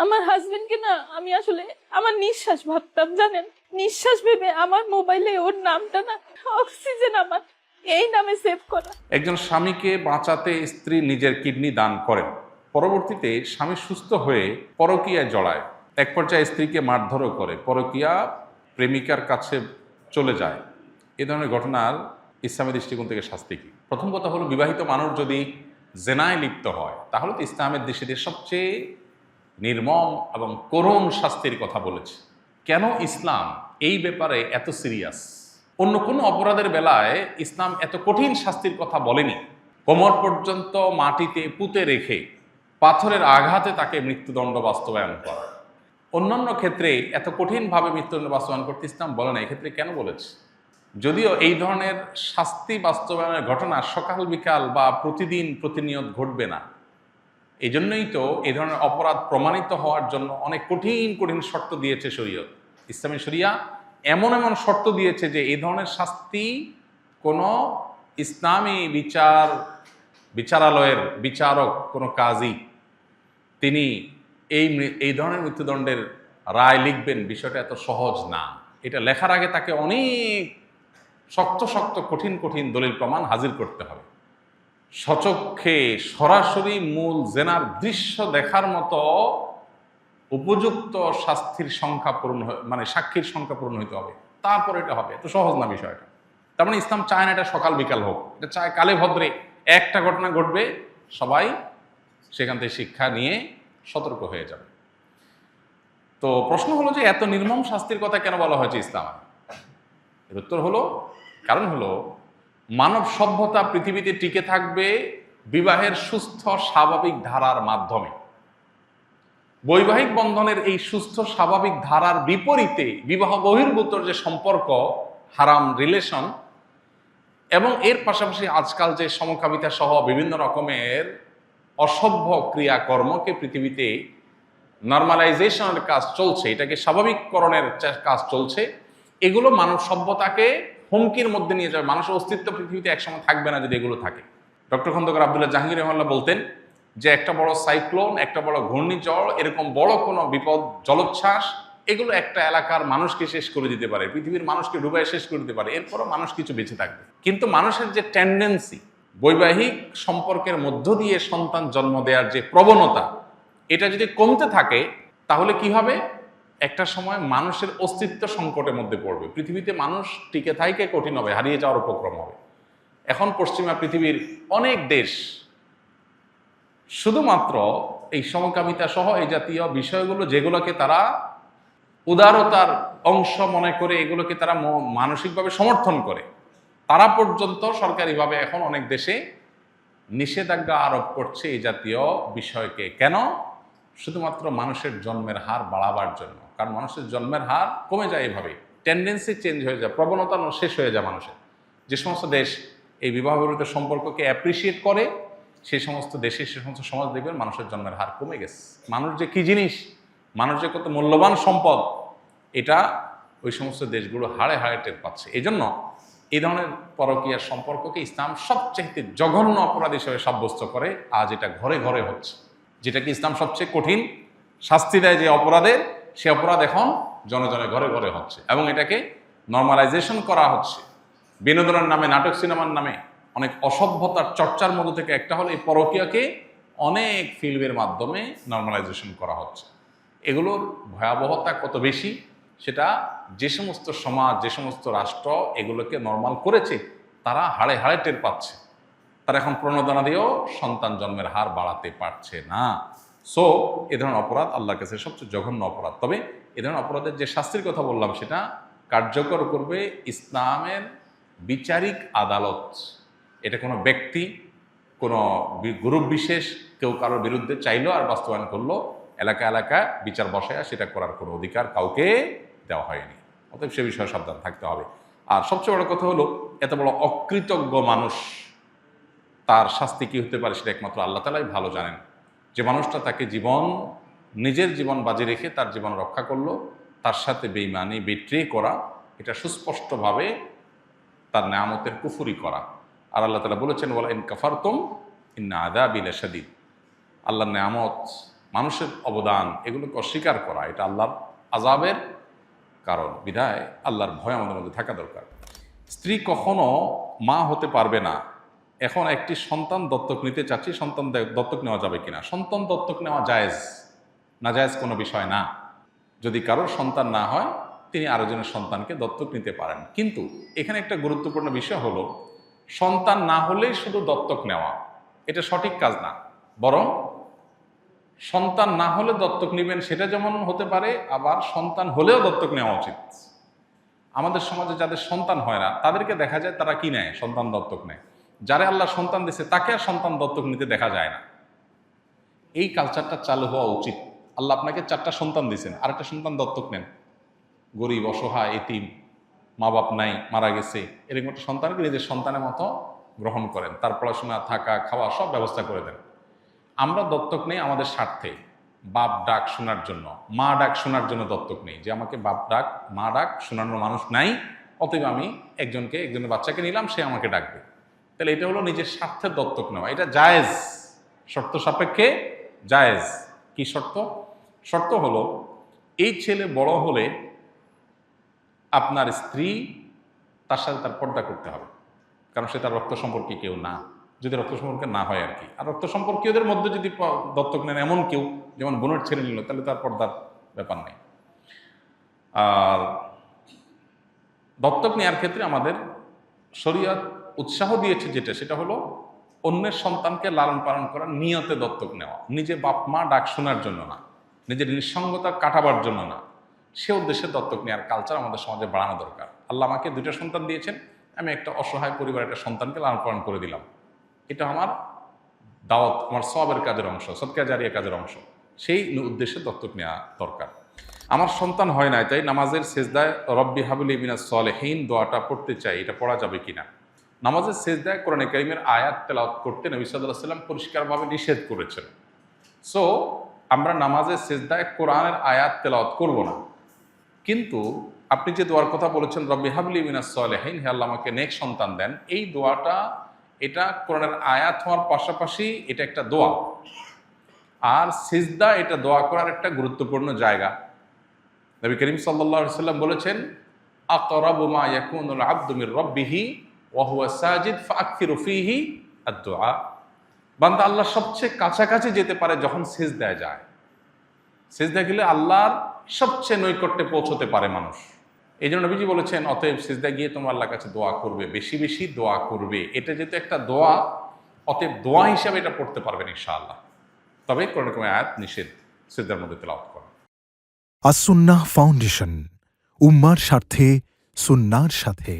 আমার হাজবেন্ডকে না আমি আসলে আমার নিঃশ্বাস ভাবতাম, জানেন, নিঃশ্বাস ভেবে আমার মোবাইলে ওর নামটা না অক্সিজেন আমার এই নামে সেভ করা। একজন স্বামীকে বাঁচাতে স্ত্রী নিজের কিডনি দান করেন, পরবর্তীতে স্বামী সুস্থ হয়ে পরকীয়ায় জড়ায়, এক পর্যায়ে স্ত্রীকে মারধরও করে, পরকীয়া প্রেমিকার কাছে চলে যায়। এ ধরনের ঘটনার ইসলামী দৃষ্টিকোণ থেকে শাস্তি কি? প্রথম কথা হলো, বিবাহিত মানুষ যদি জেনায় লিপ্ত হয় তাহলে তো ইসলামের দৃষ্টিতে সবচেয়ে নির্মম এবং করুণ শাস্তির কথা বলেছে। কেন ইসলাম এই ব্যাপারে এত সিরিয়াস? অন্য কোনো অপরাধের বেলায় ইসলাম এত কঠিন শাস্তির কথা বলেনি। কোমর পর্যন্ত মাটিতে পুঁতে রেখে পাথরের আঘাতে তাকে মৃত্যুদণ্ড বাস্তবায়ন করা, অন্যান্য ক্ষেত্রে এত কঠিনভাবে মৃত্যুদণ্ড বাস্তবায়ন করতে ইসলাম বলে না। এক্ষেত্রে কেন বলেছে? যদিও এই ধরনের শাস্তি বাস্তবায়নের ঘটনা সকাল বিকাল বা প্রতিদিন প্রতিনিয়ত ঘটবে না, এই জন্যই তো এই ধরনের অপরাধ প্রমাণিত হওয়ার জন্য অনেক কঠিন কঠিন শর্ত দিয়েছে শরীয়ত। ইসলামী শরিয়া এমন এমন শর্ত দিয়েছে যে এই ধরনের শাস্তি কোনো ইসলামী বিচারালয়ের বিচারক, কোনো কাজী, তিনি এই ধরনের মৃত্যুদণ্ডের রায় লিখবেন, বিষয়টা এত সহজ না। এটা লেখার আগে তাকে অনেক শক্ত শক্ত কঠিন কঠিন দলিল প্রমাণ হাজির করতে হবে। সচক্ষে সরাসরি মূল জেনার দৃশ্য দেখার মতো উপযুক্ত শাস্তির সংখ্যা পূরণ, মানে সাক্ষীর সংখ্যা পূরণ হইতে হবে, তারপর এটা হবে। এত সহজ না বিষয়টা। তার মানে ইসলাম চায় না এটা সকাল বিকাল হোক, এটা চায় কালে ভদ্রে একটা ঘটনা ঘটবে, সবাই সেখান থেকে শিক্ষা নিয়ে সতর্ক হয়ে যাবে। তো প্রশ্ন হলো যে এত নির্মম শাস্তির কথা কেন বলা হয়েছে ইসলাম? এর উত্তর হলো, কারণ হলো মানব সভ্যতা পৃথিবীতে টিকে থাকবে বিবাহের সুস্থ স্বাভাবিক ধারার মাধ্যমে। বৈবাহিক বন্ধনের এই সুস্থ স্বাভাবিক ধারার বিপরীতে বিবাহ বহির্ভূত যে সম্পর্ক, হারাম রিলেশন, এবং এর পাশাপাশি আজকাল যে সমকামিতা সহ বিভিন্ন রকমের অসভ্য ক্রিয়াকর্মকে পৃথিবীতে নর্মালাইজেশনের কাজ চলছে, এটাকে স্বাভাবিককরণের কাজ চলছে, এগুলো মানব সভ্যতাকে হুমকির মধ্যে নিয়ে যাবে। মানুষের অস্তিত্ব পৃথিবীতে একসময় থাকবে না যদি এগুলো থাকে। ডক্টর খন্দকার আব্দুল্লাহ জাহাঙ্গীর রহমাল্লাহ বলতেন যে একটা বড় সাইক্লোন, একটা বড় ঘূর্ণিঝড়, এরকম বড় কোনো বিপদ, জলোচ্ছ্বাস, এগুলো একটা এলাকার মানুষকে শেষ করে দিতে পারে, পৃথিবীর মানুষকে ডুবাই শেষ করে দিতে পারে, এরপরও মানুষ কিছু বেঁচে থাকবে। কিন্তু মানুষের যে টেন্ডেন্সি, বৈবাহিক সম্পর্কের মধ্য দিয়ে সন্তান জন্ম দেওয়ার যে প্রবণতা, এটা যদি কমতে থাকে তাহলে কি হবে? একটা সময় মানুষের অস্তিত্ব সংকটের মধ্যে পড়বে, পৃথিবীতে মানুষ টিকে থাইকে কঠিন হবে, হারিয়ে যাওয়ার উপক্রম হবে। এখন পশ্চিমা পৃথিবীর অনেক দেশ শুধুমাত্র এই সমকামিতা সহ এই জাতীয় বিষয়গুলো, যেগুলোকে তারা উদারতার অংশ মনে করে, এগুলোকে তারা মানসিকভাবে সমর্থন করে, তারা পর্যন্ত সরকারিভাবে এখন অনেক দেশে নিষেধাজ্ঞা আরোপ করছে এই জাতীয় বিষয়কে। কেন? শুধুমাত্র মানুষের জন্মের হার বাড়াবার জন্য। কারণ মানুষের জন্মের হার কমে যায়, এভাবে টেন্ডেন্সি চেঞ্জ হয়ে যায়, প্রবণতা শেষ হয়ে যায় মানুষের। যে সমস্ত দেশ এই বিবাহ বিরোধ সম্পর্ককে অ্যাপ্রিসিয়েট করে, সেই সমস্ত দেশে, সে সমস্ত সমাজ দেখবেন মানুষের জন্মের হার কমে গেছে। মানুষ যে কি জিনিস, মানুষ যে কত মূল্যবান সম্পদ, এটা ওই সমস্ত দেশগুলো হাড়ে হাড়ে টের পাচ্ছে। এই জন্য এই ধরনের পরকীয়ার সম্পর্ককে ইসলাম সবচেয়ে জঘন্য অপরাধ হিসেবে সাব্যস্ত করে। আজ এটা ঘরে ঘরে হচ্ছে, যেটাকে ইসলাম সবচেয়ে কঠিন শাস্তি দেয় যে অপরাধের, সে অপরাধ এখন জনে জনে ঘরে ঘরে হচ্ছে, এবং এটাকে নর্মালাইজেশন করা হচ্ছে বিনোদনের নামে, নাটক সিনেমার নামে, অনেক অসভ্যতার চর্চার মধ্যে থেকে একটা হলো এই পরকীয়াকে অনেক ফিল্মের মাধ্যমে নর্মালাইজেশন করা হচ্ছে। এগুলোর ভয়াবহতা কত বেশি সেটা যে সমস্ত সমাজ, যে সমস্ত রাষ্ট্র এগুলোকে নর্মাল করেছে, তারা হাড়ে হাড়ে টের পাচ্ছে। তারা এখন প্রণোদনা দিয়েও সন্তান জন্মের হার বাড়াতে পারছে না। সো এ ধরনের অপরাধ আল্লাহর কাছে সবচেয়ে জঘন্য অপরাধ। তবে এ ধরনের অপরাধের যে শাস্তির কথা বললাম, সেটা কার্যকর করবে ইসলামের বিচারিক আদালত। এটা কোনো ব্যক্তি, কোনো গ্রুপ বিশেষ কেউ কারোর বিরুদ্ধে চাইলো আর বাস্তবায়ন করলো, এলাকা এলাকা বিচার বসায় সেটা করার কোনো অধিকার কাউকে দেওয়া হয়নি। অতএব সে বিষয়ে সাবধান থাকতে হবে। আর সবচেয়ে বড় কথা হলো, এত বড় অকৃতজ্ঞ মানুষ, তার শাস্তি কি হতে পারে সেটা একমাত্র আল্লাহ তাআলাই ভালো জানেন। যে মানুষটা তাকে নিজের জীবন বাজি রেখে তার জীবন রক্ষা করলো, তার সাথে বেঈমানি, বিট্রে করা, এটা সুস্পষ্টভাবে তার নেয়ামতের কুফরি করা। আর আল্লাহ তাআলা বলেছেন, ওয়ালা ইন কাফারতুম ইন্না আযাবি লাশাদীদ। আল্লাহর নেয়ামত মানুষের অবদান, এগুলোকে অস্বীকার করা, এটা আল্লাহর আযাবের কারণ। বিধায় আল্লাহর ভয় আমাদের মধ্যে থাকা দরকার। স্ত্রী কখনো মা হতে পারবে না। এখন একটি সন্তান দত্তক নিতে চাচ্ছি, সন্তান দত্তক নেওয়া যাবে কিনা? সন্তান দত্তক নেওয়া জায়েজ, না জায়েজ কোনো বিষয় না। যদি কারোর সন্তান না হয়, তিনি আরেকজনের সন্তানকে দত্তক নিতে পারেন। কিন্তু এখানে একটা গুরুত্বপূর্ণ বিষয় হলো, সন্তান না হলেই শুধু দত্তক নেওয়া, এটা সঠিক কাজ না। বরং সন্তান না হলে দত্তক নেবেন সেটা যেমন হতে পারে, আবার সন্তান হলেও দত্তক নেওয়া উচিত। আমাদের সমাজে যাদের সন্তান হয় না, তাদেরকে দেখা যায় তারা কি নেয়? সন্তান দত্তক নেয়। যারা আল্লাহ সন্তান দিয়েছে তাকে আর সন্তান দত্তক নিতে দেখা যায় না। এই কালচারটা চালু হওয়া উচিত। আল্লাহ আপনাকে 4টা সন্তান দিয়েছেন, আরেকটা সন্তান দত্তক নেন। গরিব, অসহায়, এতিম, মা বাপ নাই, মারা গেছে, এরকম একটা সন্তানকে নিজের সন্তানের মতো গ্রহণ করেন, তার পড়াশোনা, থাকা, খাওয়া সব ব্যবস্থা করে দেন। আমরা দত্তক নেই আমাদের স্বার্থে, বাপ ডাক শোনার জন্য, মা ডাক শোনার জন্য দত্তক নেই, যে আমাকে বাপ ডাক, মা ডাক শোনানোর মানুষ নাই, অতএব আমি একজনের বাচ্চাকে নিলাম, সে আমাকে ডাকবে। তাহলে এটা হলো নিজের স্বার্থের দত্তক নেওয়া। এটা জায়েজ, শর্ত সাপেক্ষে জায়েজ। কি শর্ত? শর্ত হলো, এই ছেলে বড় হলে আপনার স্ত্রী তার সাথে তার পর্দা করতে হবে, কারণ সে তার রক্ত সম্পর্কে কেউ না, যদি রক্ত সম্পর্কে না হয় আর কি। আর রক্ত সম্পর্কীয়দের মধ্যে যদি দত্তক নেন এমন কেউ, যেমন বোনের ছেলে নিল, তাহলে তার পর্দার ব্যাপার নেই। আর দত্তক নেওয়ার ক্ষেত্রে আমাদের শরীয়ত উৎসাহ দিয়েছে যেটা, সেটা হলো অন্যের সন্তানকে লালন পালন করার নিয়তে দত্তক নেওয়া, নিজে বাপ মা ডাক শোনার জন্য না, নিজের নিঃসঙ্গতা কাটাবার জন্য না, সে উদ্দেশ্যে দত্তক নেওয়ার কালচার আমাদের সমাজে বাড়ানো দরকার। আল্লাহ আমাকে 2টা সন্তান দিয়েছেন, আমি একটা অসহায় পরিবারের একটা সন্তানকে লালন পালন করে দিলাম, এটা আমার দাওয়াত, আমার সওয়াবের কাজের অংশ, সদকা জারিয়া কাজের অংশ, সেই উদ্দেশ্যে দত্তক নেওয়া দরকার। আমার সন্তান হয় নাই, তাই নামাজের সেজদায় রব্বি হাবলি মিনাস সলিহিন দোয়াটা পড়তে চাই, এটা পড়া যাবে কিনা? নামাজের সেজদায় কোরআনে কারীমের আয়াত তেলাওয়াত করতে নবী সাল্লাল্লাহু আলাইহি ওয়াসাল্লাম পরিষ্কারভাবে নিষেধ করেছেন। সো আমরা নামাজের সেজদায় কোরআনের আয়াত তেলাওয়াত করব না। কিন্তু আপনি যে দোয়ার কথা বলেছেন, রব্বি হাবলি মিনাস সলিহিন, হে আল্লাহ আমাকে নেক সন্তান দেন, এই দোয়াটা, এটা কোরআনের আয়াত হওয়ার পাশাপাশি এটা একটা দোয়া। আর সিজদা এটা দোয়া করার একটা গুরুত্বপূর্ণ জায়গা। নবী করিম সাল্লাল্লাহু আলাইহি ওয়াসাল্লাম বলেছেন, আকরাবু মা ইয়াকুনুল আবদু মির রাব্বিহি ওয়া হুয়া সাজিদ ফাআকসিরু ফীহি আদ-দুআ। বান্দা আল্লাহর সবচেয়ে কাছাকাছি যেতে পারে যখন সিজদায় যায়। সিজদায় গেলে আল্লাহর সবচেয়ে নৈকট্যে পৌঁছতে পারে মানুষ। এই জন্য নবীজি বলেছেন, অতএব সিজদায় গিয়ে তোমার আল্লাহর কাছে দোয়া করবে, বেশি বেশি দোয়া করবে। এটা যেহেতু একটা দোয়া, অতএব দোয়া হিসাবে এটা পড়তে পারবেন ইনশাআল্লাহ। তবে কোরআনে কোনো আয়াত নিষেধ সিজদার মধ্যে তেলাওয়াত করা। আসুন্নাহ ফাউন্ডেশন, উম্মার স্বার্থে সুন্নাহর সাথে।